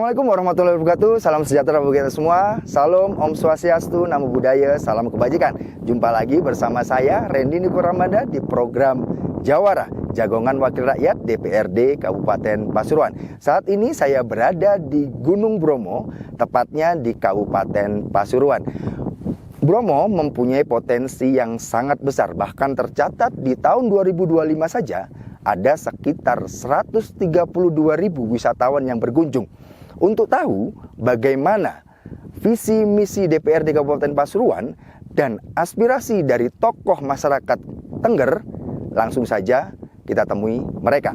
Assalamualaikum warahmatullahi wabarakatuh. Salam sejahtera bagi kita semua. Salam Om Swastiastu, Namo Buddhaya, salam kebajikan. Jumpa lagi bersama saya Randy Niko Ramada di program Jawara, Jagongan Wakil Rakyat DPRD Kabupaten Pasuruan. Saat ini saya berada di Gunung Bromo, tepatnya di Kabupaten Pasuruan. Bromo mempunyai potensi yang sangat besar, bahkan tercatat di tahun 2025 saja ada sekitar 132.000 wisatawan yang berkunjung. Untuk tahu bagaimana visi misi DPRD Kabupaten Pasuruan dan aspirasi dari tokoh masyarakat Tengger, langsung saja kita temui mereka.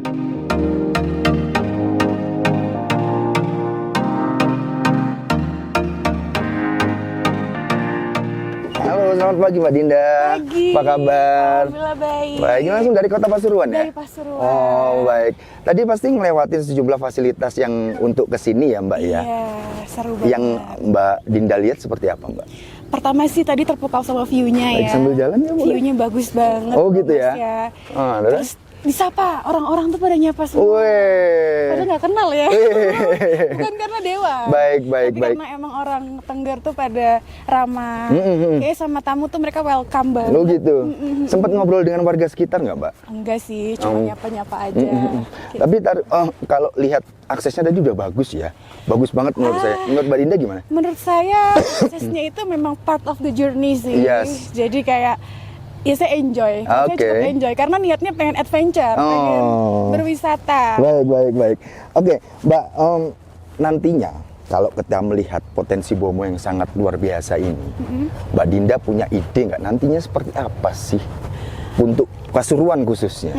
Halo, selamat pagi Mbak Dinda. Pagi. Apa kabar? Alhamdulillah baik. Baik, ini langsung dari kota Pasuruan ya? Dari Pasuruan. Oh, baik. Tadi pasti ngelewatin sejumlah fasilitas yang untuk kesini ya Mbak ya? Iya, seru banget. Yang Mbak Dinda lihat seperti apa Mbak? Pertama sih tadi terpukau sama view-nya ya. Sambil jalan ya boleh? View-nya bagus banget. Oh gitu ya? Terus disapa, orang-orang tuh pada nyapa semua. Padahal nggak kenal ya. Bukan karena dewa. Tapi karena emang orang Tengger tuh pada ramah. Kayak sama tamu tuh mereka welcome banget. Oh gitu. Sempat ngobrol dengan warga sekitar nggak Mbak? Enggak sih, cuma nyapa-nyapa aja. Gitu. Tapi kalau lihat aksesnya tadi udah bagus ya. Bagus banget menurut saya. Menurut Mbak Dinda gimana? Menurut saya aksesnya itu memang part of the journey sih. Yes. Jadi kayak ya saya enjoy, saya cukup enjoy karena niatnya pengen adventure, pengen berwisata. Baik. Oke, Mbak, nantinya kalau kita melihat potensi Bromo yang sangat luar biasa ini, Mbak Dinda punya ide nggak nantinya seperti apa sih untuk Pasuruan khususnya?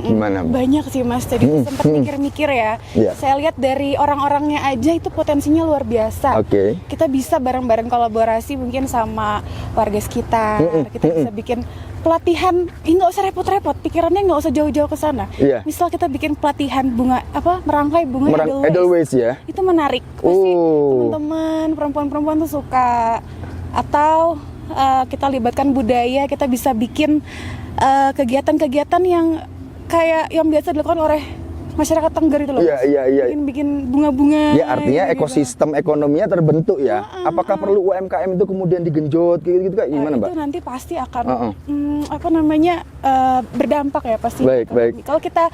Gimana Mbak? Banyak sih Mas, jadi sempat mikir-mikir ya. Saya lihat dari orang-orangnya aja itu potensinya luar biasa. Kita bisa bareng-bareng kolaborasi mungkin sama warga sekitar. Kita bisa bikin pelatihan, nggak usah repot-repot, pikirannya nggak usah jauh-jauh ke sana. Misal kita bikin pelatihan bunga merangkai bunga Edelweiss ya. Itu menarik. Pasti teman-teman perempuan-perempuan tuh suka. Atau kita libatkan budaya, kita bisa bikin kegiatan-kegiatan yang kayak yang biasa dilakukan oleh masyarakat Tengger itu loh. Iya. Bikin bunga-bunga. Ya artinya ekosistem ekonominya terbentuk ya. Apakah perlu UMKM itu kemudian digenjot gitu kayak gimana Mbak? Itu nanti pasti akan berdampak ya pasti. Baik. Kalau kita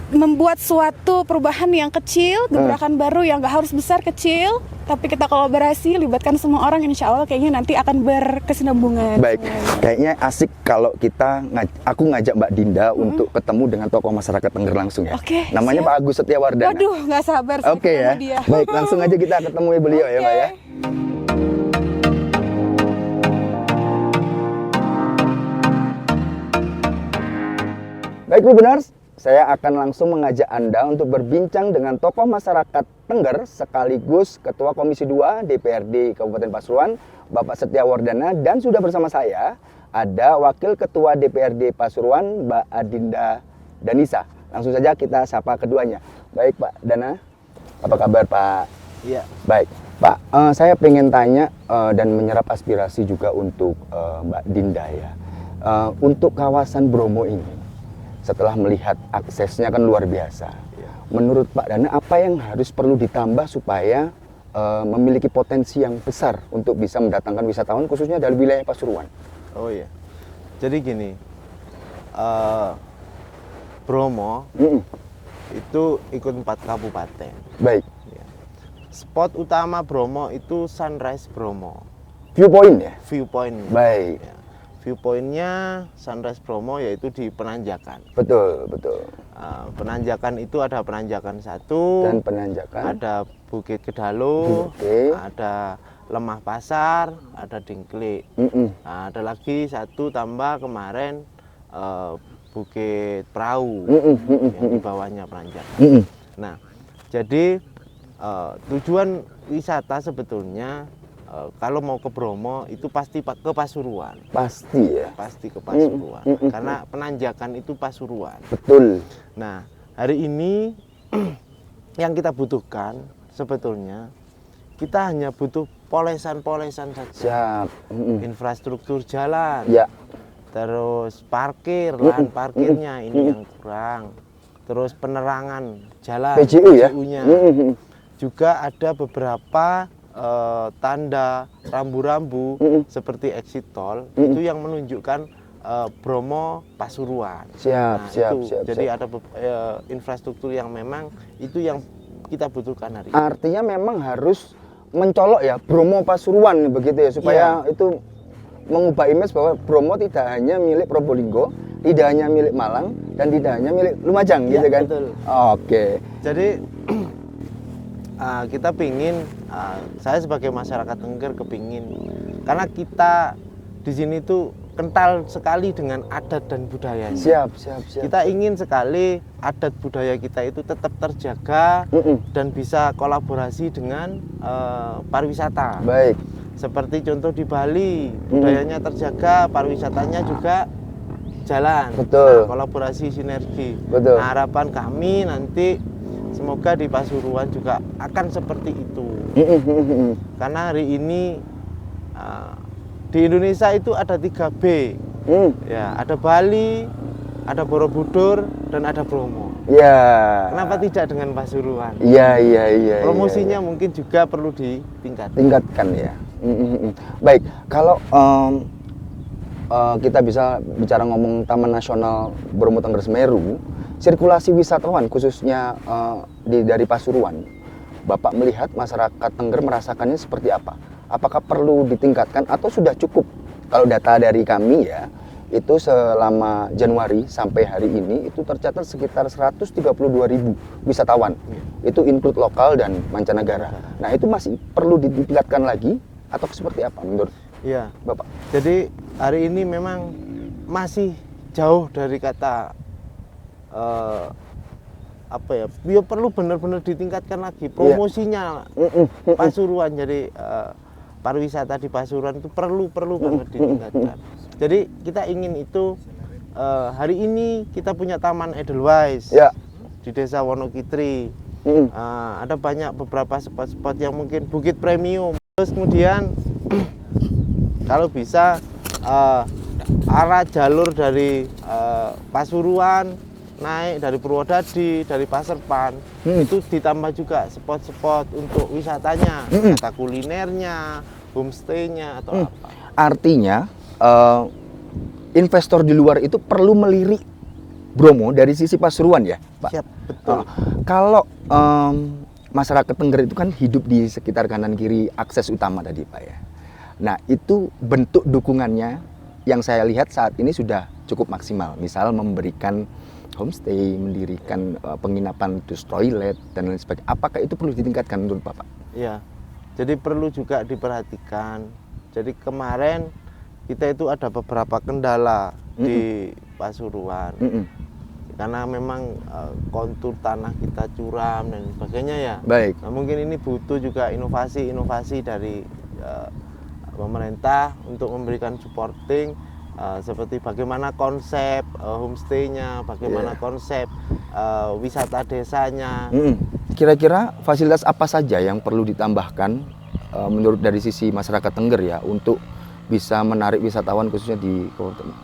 membuat suatu perubahan yang kecil, gebrakan baru yang nggak harus besar, kecil, tapi kita kolaborasi, libatkan semua orang, insya Allah kayaknya nanti akan berkesinambungan. Baik, kayaknya asik kalau aku ngajak Mbak Dinda untuk ketemu dengan tokoh masyarakat Tengger langsung ya. Namanya Pak Agus Setiawardana. Waduh, nggak sabar. Ya. Dia. Baik, langsung aja kita ketemu beliau ya Mbak ya. Baik Bu Benar, saya akan langsung mengajak Anda untuk berbincang dengan tokoh masyarakat Tengger sekaligus Ketua Komisi 2 DPRD Kabupaten Pasuruan, Bapak Setiawardana, dan sudah bersama saya ada Wakil Ketua DPRD Pasuruan, Mbak Adinda Danisa. Langsung saja kita sapa keduanya. Baik Pak Dana, apa kabar Pak? Iya. Baik Pak, saya pengen tanya dan menyerap aspirasi juga untuk Mbak Dinda ya. Untuk kawasan Bromo ini, setelah melihat aksesnya kan luar biasa. Menurut Pak Dana, apa yang harus perlu ditambah supaya memiliki potensi yang besar untuk bisa mendatangkan wisatawan khususnya dari wilayah Pasuruan? Oh iya. Jadi gini, Bromo itu ikut 4 kabupaten. Baik. Spot utama Bromo itu Sunrise Bromo. Viewpoint ya? Viewpoint. Baik. Viewpointnya Sunrise Bromo yaitu di Penanjakan. Betul. Penanjakan itu ada Penanjakan 1 dan Penanjakan, ada Bukit Kedalu, ada Lemah Pasar, ada Dingklik. Ada lagi 1 tambah kemarin Bukit Perahu yang di bawahnya Penanjakan. Nah, jadi tujuan wisata sebetulnya kalau mau ke Bromo itu pasti ke Pasuruan. Pasti ya? Pasti ke Pasuruan. Karena Penanjakan itu Pasuruan. Betul. Nah, hari ini yang kita butuhkan sebetulnya kita hanya butuh polesan-polesan saja. Infrastruktur jalan. Terus parkir, lahan parkirnya ini yang kurang. Terus penerangan jalan, PJU ya? PJU-nya. juga ada beberapa tanda rambu-rambu seperti exit tol itu yang menunjukkan Bromo Pasuruan. Siap. Jadi ada infrastruktur yang memang itu yang kita butuhkan hari ini. Artinya memang harus mencolok ya Bromo Pasuruan begitu ya, supaya itu mengubah image bahwa Bromo tidak hanya milik Probolinggo, tidak hanya milik Malang, dan tidak hanya milik Lumajang gitu kan. Betul. Oke. Jadi kita pingin, saya sebagai masyarakat Tengger kepingin, karena kita di sini tuh kental sekali dengan adat dan budayanya. Siap. Kita ingin sekali adat budaya kita itu tetap terjaga dan bisa kolaborasi dengan pariwisata. Baik. Seperti contoh di Bali, budayanya terjaga, pariwisatanya juga jalan. Betul. Nah, kolaborasi sinergi. Betul. Nah, harapan kami nanti semoga di Pasuruan juga akan seperti itu. Karena hari ini di Indonesia itu ada 3B. Ya, ada Bali, ada Borobudur, dan ada Bromo. Ya. Kenapa tidak dengan Pasuruan? Iya. Promosinya mungkin juga perlu tingkatkan ya. Baik, kalau kita bisa bicara ngomong Taman Nasional Bromo Tengger Semeru, sirkulasi wisatawan khususnya dari Pasuruan, Bapak melihat masyarakat Tengger merasakannya seperti apa? Apakah perlu ditingkatkan atau sudah cukup? Kalau data dari kami ya, itu selama Januari sampai hari ini itu tercatat sekitar 132.000 wisatawan. Itu include lokal dan mancanegara. Nah, itu masih perlu ditingkatkan lagi atau seperti apa menurut Bapak? Jadi hari ini memang masih jauh dari kata dia perlu benar-benar ditingkatkan lagi promosinya. Pasuruan, jadi pariwisata di Pasuruan itu perlu banget ditingkatkan. Jadi kita ingin itu hari ini kita punya Taman Edelweiss di Desa Wonokitri. Ada banyak beberapa spot-spot yang mungkin Bukit Premium. Terus kemudian kalau bisa arah jalur dari Pasuruan naik dari Purwodadi, dari Paserpan, itu ditambah juga spot-spot untuk wisatanya, wisata kulinernya, homestay-nya atau apa. Artinya investor di luar itu perlu melirik Bromo dari sisi Pasuruan ya, Pak? Siap, betul. Kalau masyarakat Tengger itu kan hidup di sekitar kanan kiri akses utama tadi, Pak ya. Nah, itu bentuk dukungannya yang saya lihat saat ini sudah cukup maksimal. Misal memberikan homestay, mendirikan penginapan dus toilet dan lain sebagainya. Apakah itu perlu ditingkatkan menurut Bapak? Iya. Jadi perlu juga diperhatikan. Jadi kemarin kita itu ada beberapa kendala di Pasuruan. Karena memang kontur tanah kita curam dan sebagainya ya. Baik. Nah, mungkin ini butuh juga inovasi dari pemerintah untuk memberikan supporting seperti bagaimana konsep homestay-nya, bagaimana konsep wisata desanya. Kira-kira fasilitas apa saja yang perlu ditambahkan menurut dari sisi masyarakat Tengger ya untuk bisa menarik wisatawan khususnya di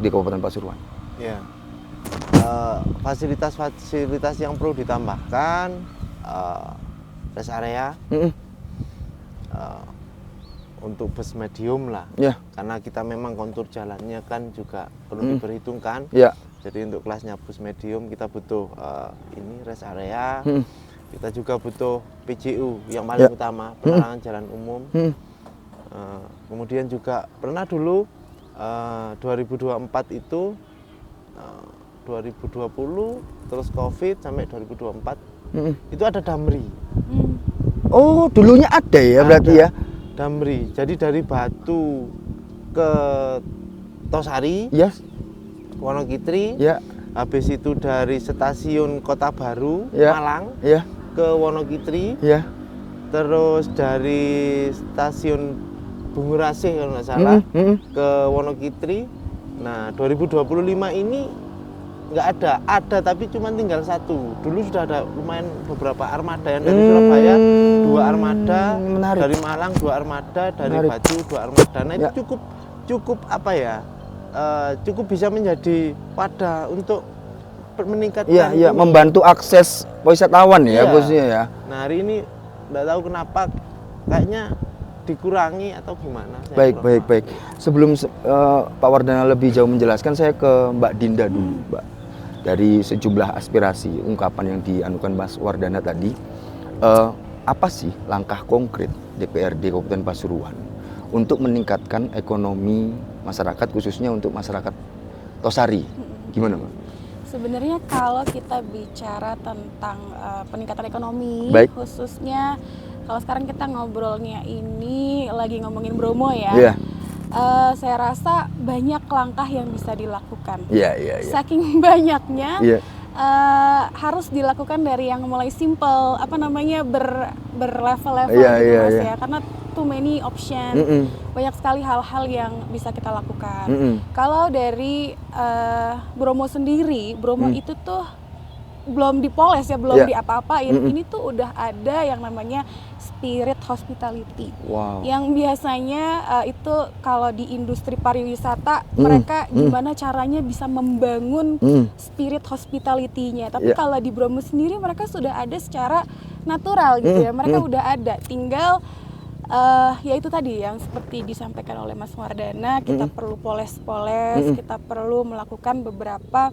Kabupaten Pasuruan? Ya. Fasilitas-fasilitas yang perlu ditambahkan, rest area, untuk bus medium lah, karena kita memang kontur jalannya kan juga perlu diperhitungkan. Jadi untuk kelasnya bus medium kita butuh ini rest area, kita juga butuh PJU yang paling utama, penerangan jalan umum. Kemudian juga pernah dulu 2024 itu 2020 terus COVID sampai 2024 itu ada Damri. Oh, dulunya ada ya berarti ya? Damri, jadi dari Batu ke Tosari, Wonokitri, habis itu dari stasiun Kota Baru, Malang, ke Wonokitri, terus dari stasiun Bungurasih kalau nggak salah, ke Wonokitri. Nah, 2025 ini nggak ada tapi cuma tinggal satu. Dulu sudah ada lumayan beberapa armada yang dari Surabaya, 2 armada, dari Malang 2 armada, dari Batu 2 armada. Nah, itu cukup apa ya? Cukup bisa menjadi wadah untuk meningkatkan membantu akses wisatawan ya khususnya ya. Nah, hari ini nggak tahu kenapa kayaknya dikurangi atau gimana. Baik. Sebelum Pak Wardana lebih jauh menjelaskan, saya ke Mbak Dinda dulu, Mbak. Dari sejumlah aspirasi, ungkapan yang dianukan Mas Wardana tadi, apa sih langkah konkret DPRD Kabupaten Pasuruan untuk meningkatkan ekonomi masyarakat, khususnya untuk masyarakat Tosari? Gimana, Mbak? Sebenarnya kalau kita bicara tentang peningkatan ekonomi, khususnya kalau sekarang kita ngobrolnya ini lagi ngomongin Bromo ya, saya rasa banyak langkah yang bisa dilakukan. Saking banyaknya, harus dilakukan dari yang mulai simple, berlevel-level gitu Mas ya, karena too many option, banyak sekali hal-hal yang bisa kita lakukan. Kalau dari Bromo sendiri, Bromo itu tuh belum dipoles ya, belum diapa-apain. Ini tuh udah ada yang namanya spirit hospitality, yang biasanya itu kalau di industri pariwisata mereka gimana caranya bisa membangun spirit hospitality-nya. Tapi kalau di Bromo sendiri mereka sudah ada secara natural gitu ya, mereka udah ada, tinggal ya itu tadi yang seperti disampaikan oleh Mas Wardana, kita perlu poles-poles, kita perlu melakukan beberapa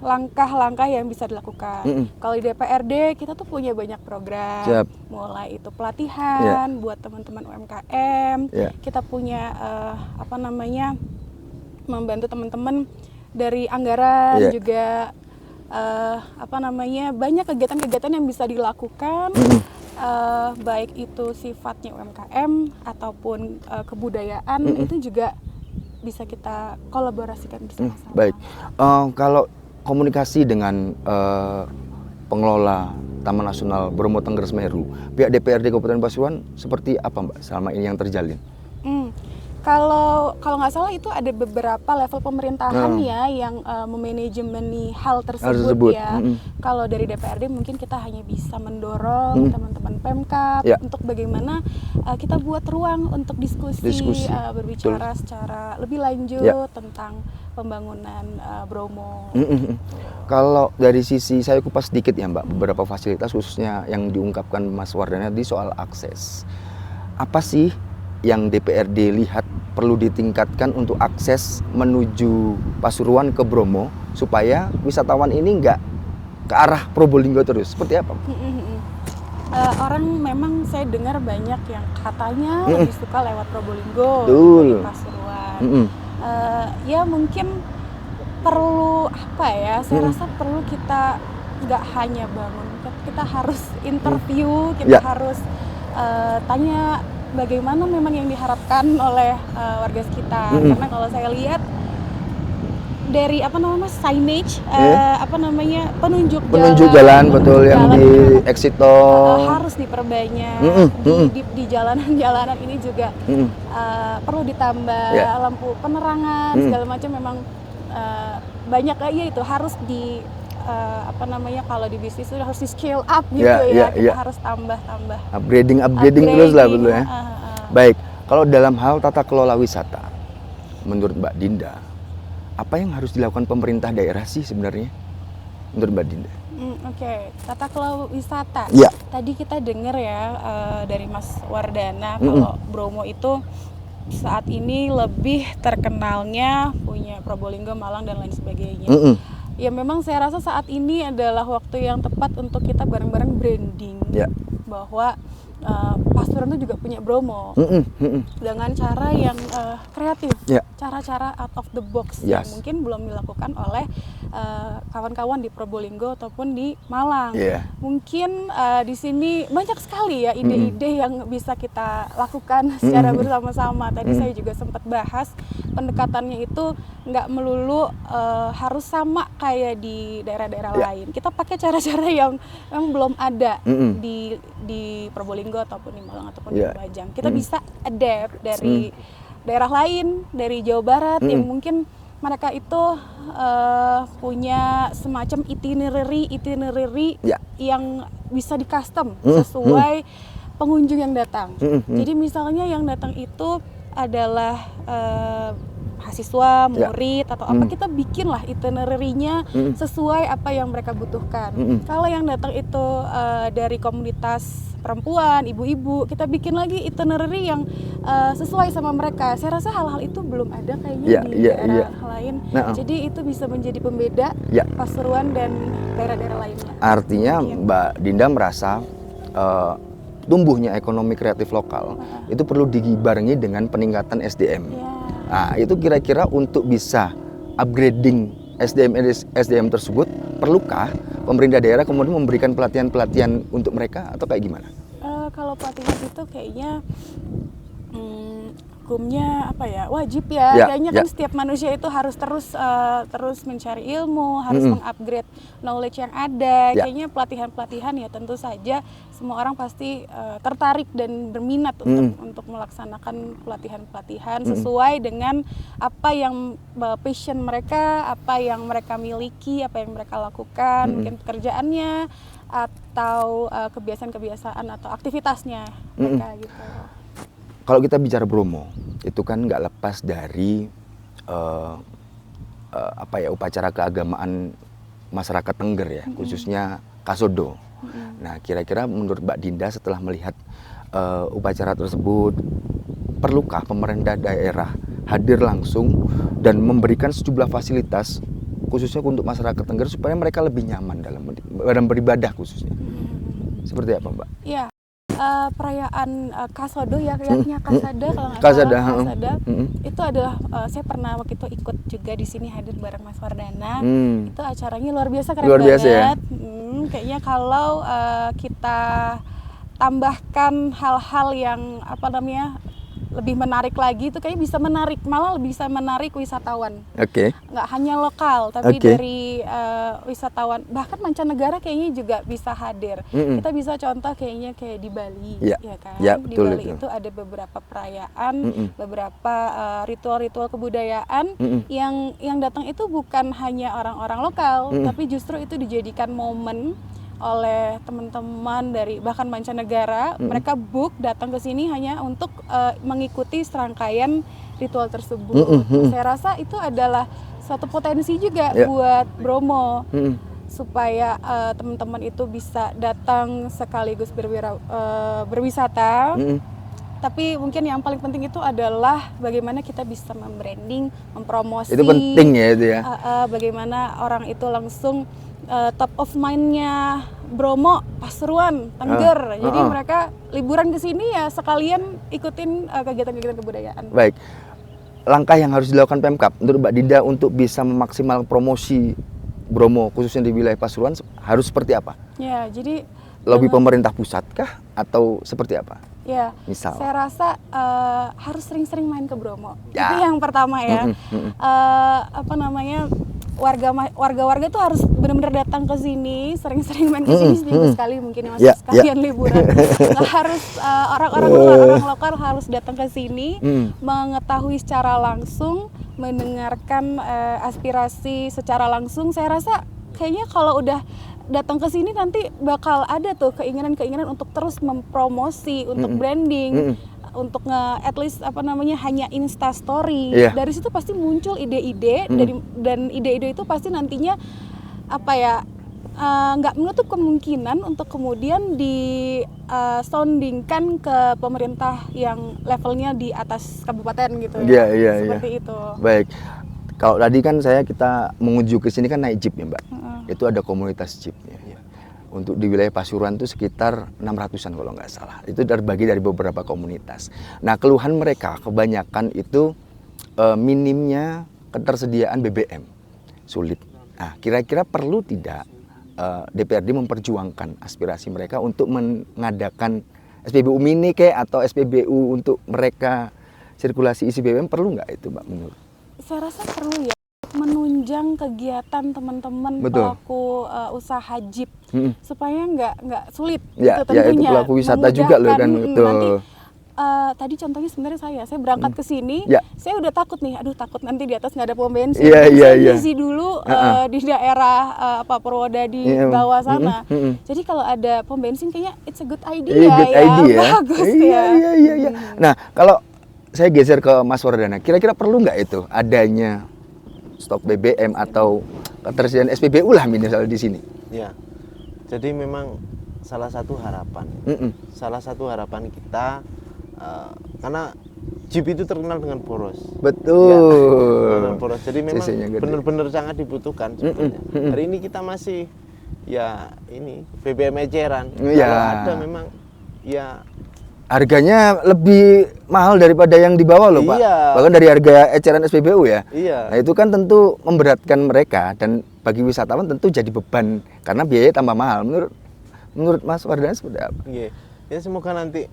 langkah-langkah yang bisa dilakukan. Kalau di DPRD kita tuh punya banyak program, mulai itu pelatihan buat teman-teman UMKM, kita punya membantu teman-teman dari anggaran juga, banyak kegiatan-kegiatan yang bisa dilakukan. Baik itu sifatnya UMKM ataupun kebudayaan, itu juga bisa kita kolaborasikan bersama-sama. Baik, kalau komunikasi dengan pengelola Taman Nasional Bromo Tengger Semeru, pihak DPRD Kabupaten Pasuruan seperti apa, Mbak, selama ini yang terjalin? Kalau nggak salah itu ada beberapa level pemerintahan ya yang memanajemeni hal tersebut ya. Kalau dari DPRD mungkin kita hanya bisa mendorong teman-teman Pemkab untuk bagaimana kita buat ruang untuk diskusi. Berbicara secara lebih lanjut tentang pembangunan Bromo. Kalau dari sisi, saya kupas sedikit ya Mbak, beberapa fasilitas khususnya yang diungkapkan Mas Wardana di soal akses. Apa sih yang DPRD lihat perlu ditingkatkan untuk akses menuju Pasuruan ke Bromo supaya wisatawan ini nggak ke arah Probolinggo terus? Seperti apa? Orang memang saya dengar banyak yang katanya lebih suka lewat Probolinggo di Pasuruan. Ya mungkin perlu saya rasa perlu kita nggak hanya bangun, kita harus interview, kita harus tanya bagaimana memang yang diharapkan oleh warga sekitar. Karena kalau saya lihat dari signage, penunjuk jalan, betul, yang di exit tol harus diperbanyak. Di jalanan-jalanan ini juga perlu ditambah lampu penerangan segala macam. Memang banyak itu harus di kalau di bisnis itu harus di scale up gitu kita harus tambah upgrading terus lah betul ya. Baik, kalau dalam hal tata kelola wisata menurut Mbak Dinda, apa yang harus dilakukan pemerintah daerah sih sebenarnya menurut Mbak Dinda? Tata kelola wisata. Tadi kita dengar ya dari Mas Wardana kalau Bromo itu saat ini lebih terkenalnya punya Probolinggo, Malang dan lain sebagainya. Ya memang saya rasa saat ini adalah waktu yang tepat untuk kita bareng-bareng branding bahwa Pasuruan itu juga punya Bromo dengan cara yang kreatif, cara-cara out of the box yang mungkin belum dilakukan oleh kawan-kawan di Probolinggo ataupun di Malang. Mungkin di sini banyak sekali ya ide-ide yang bisa kita lakukan secara bersama-sama. Tadi saya juga sempat bahas pendekatannya itu nggak melulu harus sama kayak di daerah-daerah lain. Kita pakai cara-cara yang belum ada di Probolinggo ataupun di Malang ataupun di Lumajang. Kita bisa adapt dari daerah lain, dari Jawa Barat yang mungkin mereka itu punya semacam itinerary yang bisa di custom sesuai pengunjung yang datang. Jadi misalnya yang datang itu adalah mahasiswa, murid atau apa, kita bikinlah itinerary-nya sesuai apa yang mereka butuhkan. Kalau yang datang itu dari komunitas perempuan, ibu-ibu, kita bikin lagi itinerary yang sesuai sama mereka. Saya rasa hal-hal itu belum ada kayaknya di daerah lain. Jadi itu bisa menjadi pembeda Pasuruan dan daerah-daerah lainnya. Artinya Mbak Dinda merasa tumbuhnya ekonomi kreatif lokal itu perlu dibarengi dengan peningkatan SDM. Nah, itu kira-kira untuk bisa upgrading SDM tersebut, perlukah pemerintah daerah kemudian memberikan pelatihan-pelatihan untuk mereka atau kayak gimana? Kalau pelatihan itu kayaknya hukumnya apa ya, wajib ya, kayaknya kan setiap manusia itu harus terus mencari ilmu, harus mengupgrade knowledge yang ada. Kayaknya pelatihan-pelatihan ya tentu saja semua orang pasti tertarik dan berminat untuk melaksanakan pelatihan-pelatihan sesuai dengan apa yang passion mereka, apa yang mereka miliki, apa yang mereka lakukan, mungkin pekerjaannya atau kebiasaan-kebiasaan atau aktivitasnya mereka gitu. Kalau kita bicara Bromo, itu kan nggak lepas dari upacara keagamaan masyarakat Tengger ya, khususnya Kasodo. Nah, kira-kira menurut Mbak Dinda setelah melihat upacara tersebut, perlukah pemerintah daerah hadir langsung dan memberikan sejumlah fasilitas khususnya untuk masyarakat Tengger supaya mereka lebih nyaman dalam beribadah khususnya? Seperti apa, Mbak? Iya. Perayaan Kasodo ya, kayaknya Kasada kalau nggak salah. Kasada itu adalah saya pernah waktu itu ikut juga di sini, hadir bareng Mas Wardana. Itu acaranya luar biasa, keren banget. Ya? Kayaknya kalau kita tambahkan hal-hal yang lebih menarik lagi, itu kayaknya bisa malah bisa menarik wisatawan. Nggak hanya lokal, tapi dari wisatawan bahkan mancanegara kayaknya juga bisa hadir. Kita bisa contoh kayaknya kayak di Bali, ya kan? Di Bali itu ada beberapa perayaan, beberapa ritual-ritual kebudayaan yang datang itu bukan hanya orang-orang lokal, tapi justru itu dijadikan momen oleh teman-teman dari bahkan mancanegara. Mereka book datang ke sini hanya untuk mengikuti serangkaian ritual tersebut. Saya rasa itu adalah suatu potensi juga buat Bromo, supaya teman-teman itu bisa datang sekaligus berwisata. Tapi mungkin yang paling penting itu adalah bagaimana kita bisa membranding, mempromosi. Itu penting ya itu ya. Bagaimana orang itu langsung top of mind-nya Bromo, Pasuruan, Tengger. Jadi mereka liburan ke sini ya sekalian ikutin kegiatan-kegiatan kebudayaan. Baik. Langkah yang harus dilakukan Pemkab menurut Mbak Dinda untuk bisa memaksimal promosi Bromo khususnya di wilayah Pasuruan harus seperti apa? Ya, jadi lobby pemerintah pusat kah atau seperti apa? Ya, misal saya rasa harus sering-sering main ke Bromo. Itu yang pertama ya. Warga-warga tuh harus benar-benar datang ke sini, sering-sering main ke sini seminggu sekali mungkin ya, Mas, sekalian liburan. Nggak harus orang lokal harus datang ke sini, mengetahui secara langsung, mendengarkan aspirasi secara langsung. Saya rasa kayaknya kalau udah datang ke sini nanti bakal ada tuh keinginan-keinginan untuk terus mempromosi, untuk branding, untuk at least hanya Insta story. Dari situ pasti muncul ide-ide dan ide-ide itu pasti nantinya nggak menutup kemungkinan untuk kemudian soundingkan ke pemerintah yang levelnya di atas kabupaten gitu ya. Seperti itu. Baik. Kalau tadi kan kita menuju ke sini kan naik jeep ya, Mbak. Itu ada komunitas jeepnya. Untuk di wilayah Pasuruan itu sekitar 600-an kalau nggak salah. Itu terbagi dari beberapa komunitas. Nah, keluhan mereka kebanyakan itu minimnya ketersediaan BBM. Sulit. Nah, kira-kira perlu tidak DPRD memperjuangkan aspirasi mereka untuk mengadakan SPBU mini atau SPBU untuk mereka sirkulasi isi BBM, perlu nggak itu, Mbak, menurut? Saya rasa perlu ya, menunjang kegiatan teman-teman pelaku usaha jeep supaya nggak sulit gitu tentunya. Ya, itu pelaku wisata juga loh kan. Nanti tadi contohnya sebenarnya saya berangkat ke sini, saya udah takut takut nanti di atas nggak ada pom bensin. Saya isi dulu di daerah Purwodadi bawah sana. Jadi kalau ada pom bensin kayaknya it's a good idea. Bagus ya. Iya. Nah, kalau saya geser ke Mas Wardana, kira-kira perlu nggak itu adanya stok BBM atau ketersediaan SPBU lah minimal di sini? Ya, jadi memang salah satu harapan. Salah satu harapan kita karena jeep itu terkenal dengan boros. Betul. Ya, boros. Jadi memang benar-benar sangat dibutuhkan sebetulnya. Hari ini kita masih ya ini BBM eceran. Kalau ada memang ya harganya lebih mahal daripada yang di bawah loh, Pak. Bahkan dari harga eceran SPBU ya. Iya. Nah, itu kan tentu memberatkan mereka dan bagi wisatawan tentu jadi beban karena biayanya tambah mahal. Menurut Mas Wardana seperti apa? Iya. Ya semoga nanti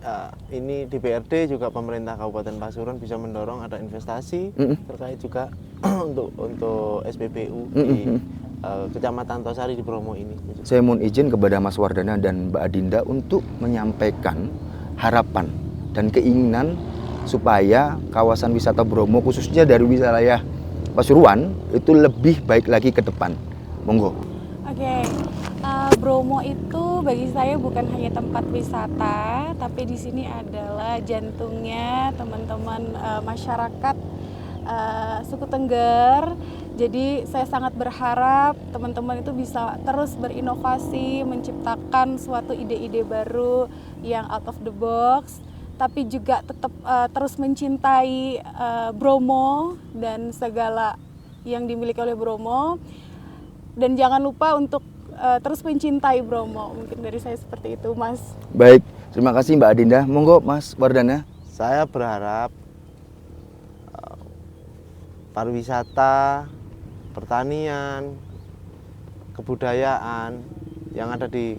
ini DPRD juga pemerintah Kabupaten Pasuruan bisa mendorong ada investasi terkait juga untuk SPBU di Kecamatan Tosari di Bromo ini. Saya mohon izin kepada Mas Wardana dan Mbak Adinda untuk menyampaikan harapan dan keinginan supaya kawasan wisata Bromo khususnya dari wilayah Pasuruan itu lebih baik lagi ke depan. Monggo. Oke. Bromo itu bagi saya bukan hanya tempat wisata, tapi di sini adalah jantungnya teman-teman masyarakat suku Tengger. Jadi saya sangat berharap teman-teman itu bisa terus berinovasi, menciptakan suatu ide-ide baru yang out of the box, tapi juga tetap terus mencintai Bromo dan segala yang dimiliki oleh Bromo. Dan jangan lupa untuk terus mencintai Bromo. Mungkin dari saya seperti itu, Mas. Baik, terima kasih Mbak Adinda. Monggo Mas Wardana. Saya berharap pariwisata, pertanian, kebudayaan yang ada di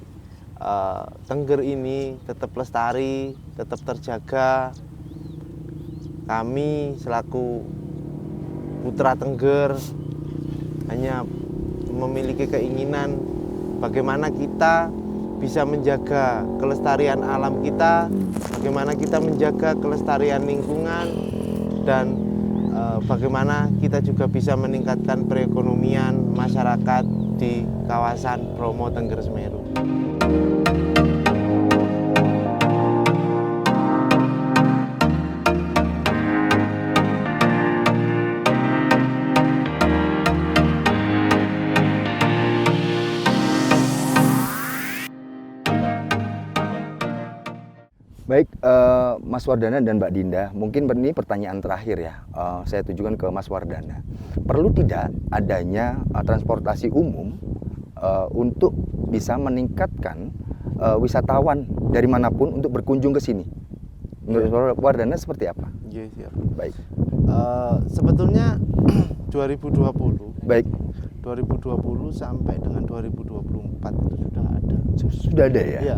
Tengger ini tetap lestari, tetap terjaga. Kami selaku putra Tengger hanya memiliki keinginan bagaimana kita bisa menjaga kelestarian alam kita, bagaimana kita menjaga kelestarian lingkungan, dan bagaimana kita juga bisa meningkatkan perekonomian masyarakat di kawasan Bromo Tengger Semeru. Baik, Mas Wardana dan Mbak Dinda, mungkin ini pertanyaan terakhir ya. Saya tujukan ke Mas Wardana. Perlu tidak adanya transportasi umum untuk bisa meningkatkan wisatawan dari manapun untuk berkunjung ke sini? Menurut Wardana seperti apa? Iya, siap. Baik. Sebetulnya 2020. Baik. 2020 sampai dengan 2024 itu sudah ada. Sudah ada ya? Iya.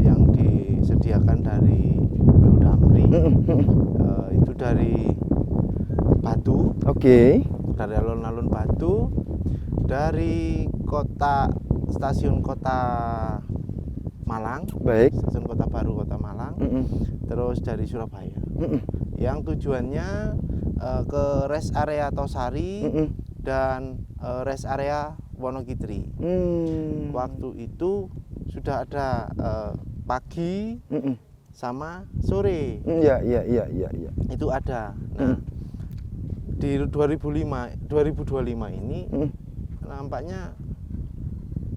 Yang disediakan dari BU Damri, itu dari Batu. Oke. Dari alun-alun Batu, dari stasiun kota Malang. Baik. Stasiun Kota Baru Kota Malang. Terus dari Surabaya. Yang tujuannya ke rest area Tosari dan rest area Wonogiri. Waktu itu sudah ada pagi sama sore. Iya. Itu ada. Nah, di 2025 ini nampaknya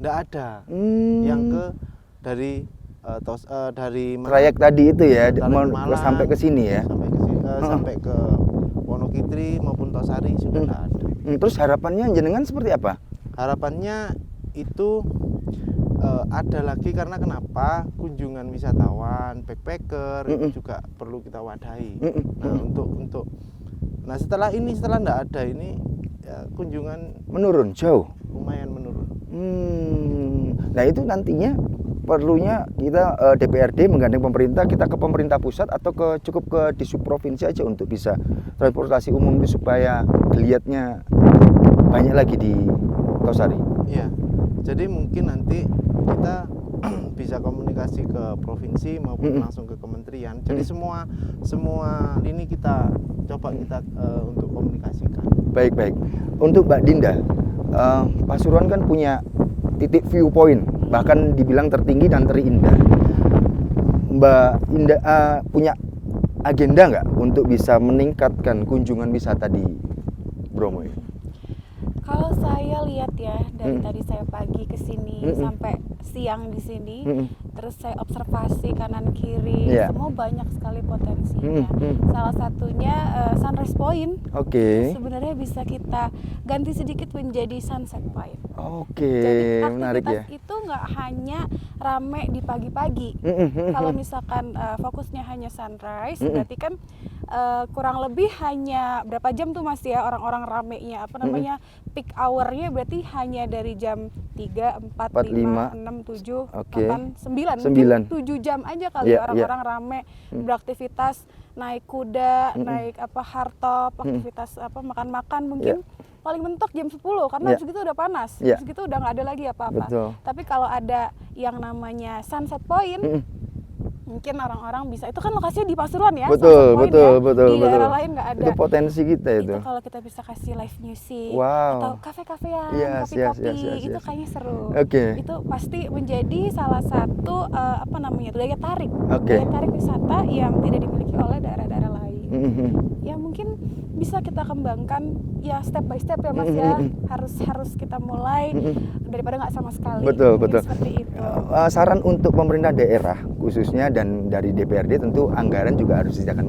enggak ada yang ke dari trayek tadi itu ya, Malang, sampai ke sini ya. Sampai ke Wonogiri maupun Tosari sudah enggak ada. Terus harapannya jenengan seperti apa? Harapannya itu ada lagi, karena kenapa kunjungan wisatawan backpacker itu juga perlu kita wadahi. Nah setelah enggak ada ini ya, kunjungan menurun jauh, lumayan menurun. Nah itu nantinya perlunya kita DPRD menggandeng pemerintah, kita ke pemerintah pusat atau cukup ke Disub provinsi aja untuk bisa transportasi umum itu supaya geliatnya banyak lagi di Tosari. Iya. Jadi mungkin nanti kita bisa komunikasi ke provinsi maupun langsung ke kementerian. Jadi semua ini kita coba untuk komunikasikan. Baik. Untuk Mbak Dinda, Pasuruan kan punya titik viewpoint, bahkan dibilang tertinggi dan terindah. Mbak Dinda punya agenda nggak untuk bisa meningkatkan kunjungan wisata di Bromo ini? Kalau saya lihat ya dari tadi saya pagi ke sini sampai siang di sini, terus saya observasi kanan kiri, semua banyak sekali potensinya. Salah satunya Sunrise Point. Sebenarnya bisa kita ganti sedikit menjadi Sunset Point. Jadi menarik ya. aktivitas itu nggak hanya rame di pagi-pagi. Kalau misalkan fokusnya hanya sunrise, berarti kan kurang lebih hanya berapa jam tuh Mas ya orang-orang ramenya, apa namanya, peak hour-nya berarti hanya dari jam 3, 4, 5, 6, 7, 8, 9. Mungkin 7 jam aja kali orang-orang rame beraktivitas, naik kuda, naik hardtop, aktivitas makan-makan mungkin. Paling mentok jam 10 karena habis gitu udah panas, habis gitu udah nggak ada lagi apa-apa. Tapi kalau ada yang namanya Sunset Point, mungkin orang-orang bisa, itu kan lokasinya di Pasuruan ya, betul. di daerah lain nggak ada. Itu potensi kita itu. Itu kalau kita bisa kasih live music atau kafe-kafean, kopi-kopi, itu kayaknya seru. Itu pasti menjadi salah satu daya tarik wisata yang tidak dimiliki oleh daerah-daerah lain. Ya mungkin bisa kita kembangkan ya step by step ya Mas ya. Harus kita mulai daripada nggak sama sekali. Betul. Seperti itu. Saran untuk pemerintah daerah khususnya dan dari DPRD tentu anggaran juga harus disediakan.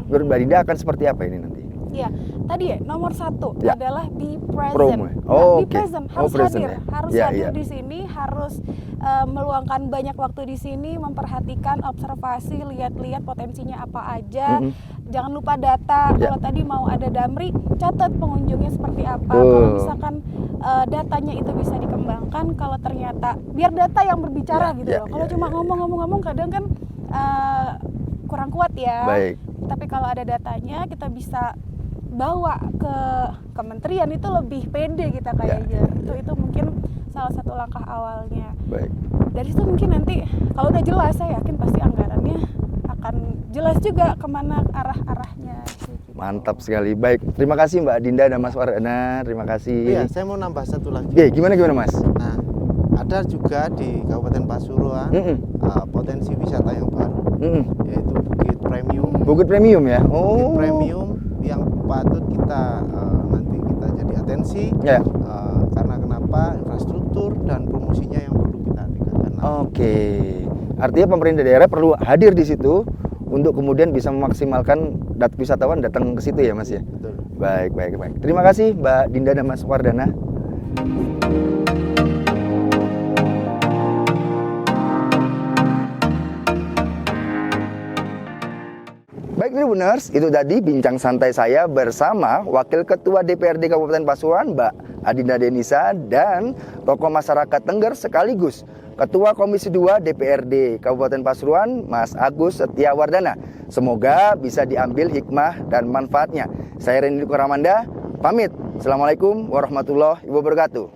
Menurut Mbak Dinda akan seperti apa ini nanti? Ya, tadi nomor 1 adalah be present. Be present, harus hadir, hadir di sini, harus meluangkan banyak waktu di sini, memperhatikan, observasi, lihat-lihat potensinya apa aja. Jangan lupa data. Kalau tadi mau ada Damri, catat pengunjungnya seperti apa. Kalau misalkan datanya itu bisa dikembangkan, kalau ternyata biar data yang berbicara gitu loh. Kalau cuma ngomong-ngomong kadang kan kurang kuat ya. Tapi kalau ada datanya kita bisa bawa ke kementerian, itu lebih pede kita kayaknya. Itu mungkin salah satu langkah awalnya. Dari situ mungkin nanti kalau udah jelas, saya yakin pasti anggarannya akan jelas juga kemana arah-arahnya. Mantap sekali. Baik, terima kasih Mbak Dinda dan Mas Wardana. Terima kasih. Iya, saya mau nambah satu lagi. Gimana Mas? Nah, ada juga di Kabupaten Pasuruan potensi wisata yang baru, yaitu Bukit Premium. Bukit Premium ya? Bukit Premium yang patut kita nanti kita jadi atensi. Karena kenapa? Infrastruktur dan promosinya yang perlu kita tingkatkan. Artinya pemerintah daerah perlu hadir di situ untuk kemudian bisa memaksimalkan wisatawan datang ke situ ya Mas ya? Betul. Baik. Terima kasih Mbak Dinda dan Mas Wardana. Baik Tribuners, itu tadi bincang santai saya bersama Wakil Ketua DPRD Kabupaten Pasuruan Mbak Adinda Denisa dan tokoh masyarakat Tengger sekaligus Ketua Komisi 2 DPRD Kabupaten Pasuruan Mas Agus Setiawardana. Semoga bisa diambil hikmah dan manfaatnya. Saya Rendy Kuramanda, pamit. Assalamualaikum warahmatullahi wabarakatuh.